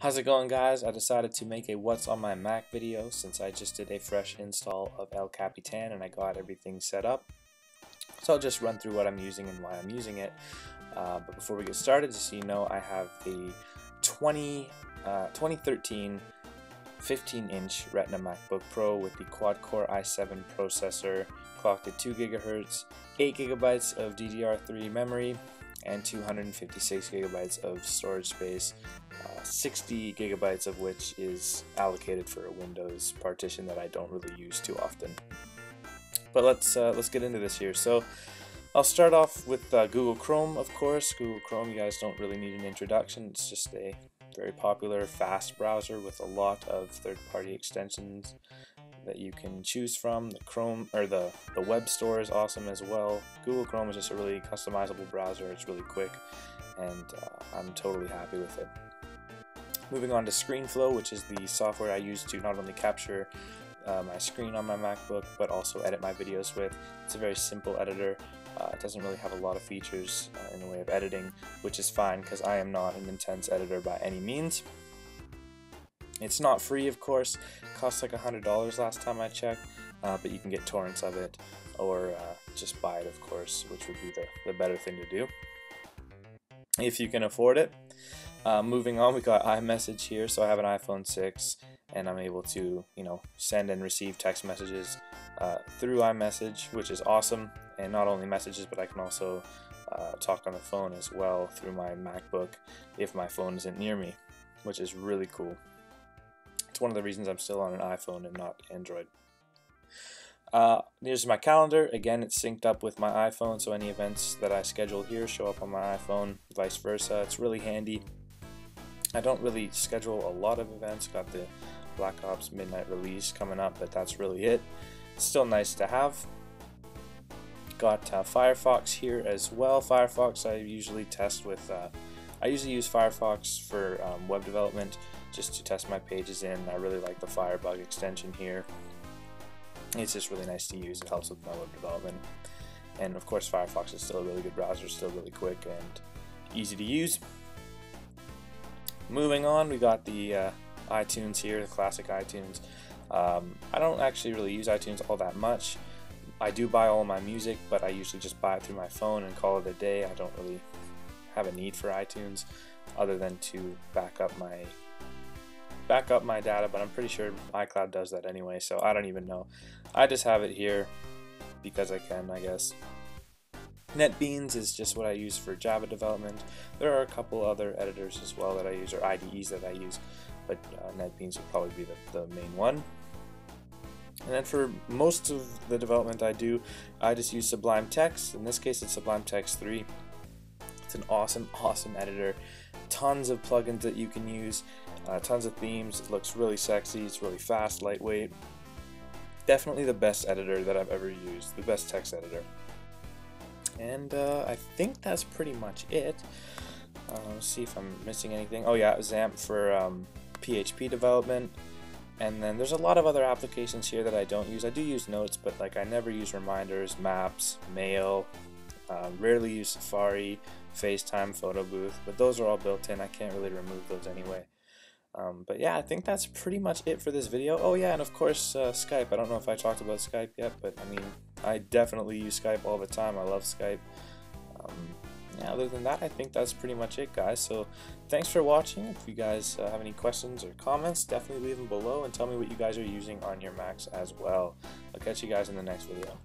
How's it going, guys? I decided to make a what's on my Mac video since I just did a fresh install of Capitan and I got everything set up. So I'll just run through what I'm using and why I'm using it. But before we get started, just so you know, I have the 2013 15-inch Retina Macbook Pro with the quad-core i7 processor, clocked at 2 GHz, 8 GB of DDR3 memory, and 256 GB of storage space. 60 GB of which is allocated for a Windows partition that I don't really use too often. But let's get into this here. So I'll start off with Google Chrome, of course. Google Chrome, you guys don't really need an introduction. It's just a very popular, fast browser with a lot of third-party extensions that you can choose from. The Chrome or the web store is awesome as well. Google Chrome is just a really customizable browser. It's really quick, and I'm totally happy with it. Moving on to ScreenFlow, which is the software I use to not only capture my screen on my MacBook, but also edit my videos with. It's a very simple editor. It doesn't really have a lot of features in the way of editing, which is fine because I am not an intense editor by any means. It's not free, of course. It costs like $100 last time I checked, but you can get torrents of it or just buy it, of course, which would be the better thing to do if you can afford it. Moving on, we got iMessage here. So I have an iPhone 6 and I'm able to, send and receive text messages through iMessage, which is awesome. And not only messages, but I can also talk on the phone as well through my MacBook if my phone isn't near me, which is really cool. It's one of the reasons I'm still on an iPhone and not Android. Here's my calendar. Again, it's synced up with my iPhone, so any events that I schedule here show up on my iPhone, vice versa. It's really handy. I don't really schedule a lot of events. Got the Black Ops Midnight release coming up, but that's really it. It's still nice to have. Got Firefox here as well. Firefox I usually test with, I usually use Firefox for web development just to test my pages in. I really like the Firebug extension here. It's just really nice to use. It helps with my web development. And of course Firefox is still a really good browser, still really quick and easy to use. Moving on, we got the iTunes here, the classic iTunes. I don't actually really use iTunes all that much. I do buy all my music, but I usually just buy it through my phone and call it a day. I don't really have a need for iTunes other than to back up my data, but I'm pretty sure iCloud does that anyway, so I don't even know. I just have it here because I can, I guess. NetBeans is just what I use for Java development. There are a couple other editors as well that I use, or IDEs that I use, but NetBeans would probably be the main one. And then for most of the development I do, I just use Sublime Text. In this case, it's Sublime Text 3. It's an awesome editor. Tons of plugins that you can use, tons of themes. It looks really sexy. It's really fast, lightweight. Definitely the best editor that I've ever used, the best text editor. And I think that's pretty much it. Let's see if I'm missing anything. Oh yeah, XAMPP for PHP development. And then there's a lot of other applications here that I don't use. I do use Notes, but like I never use reminders, maps, mail, rarely use Safari, FaceTime, Photo Booth, but those are all built in. I can't really remove those anyway. But yeah, I think that's pretty much it for this video. Oh yeah, and of course Skype. I don't know if I talked about Skype yet, but I mean, I definitely use Skype all the time. I love Skype. Yeah, other than that, I think that's pretty much it, guys. So thanks for watching. If you guys have any questions or comments, definitely leave them below and tell me what you guys are using on your Macs as well. I'll catch you guys in the next video.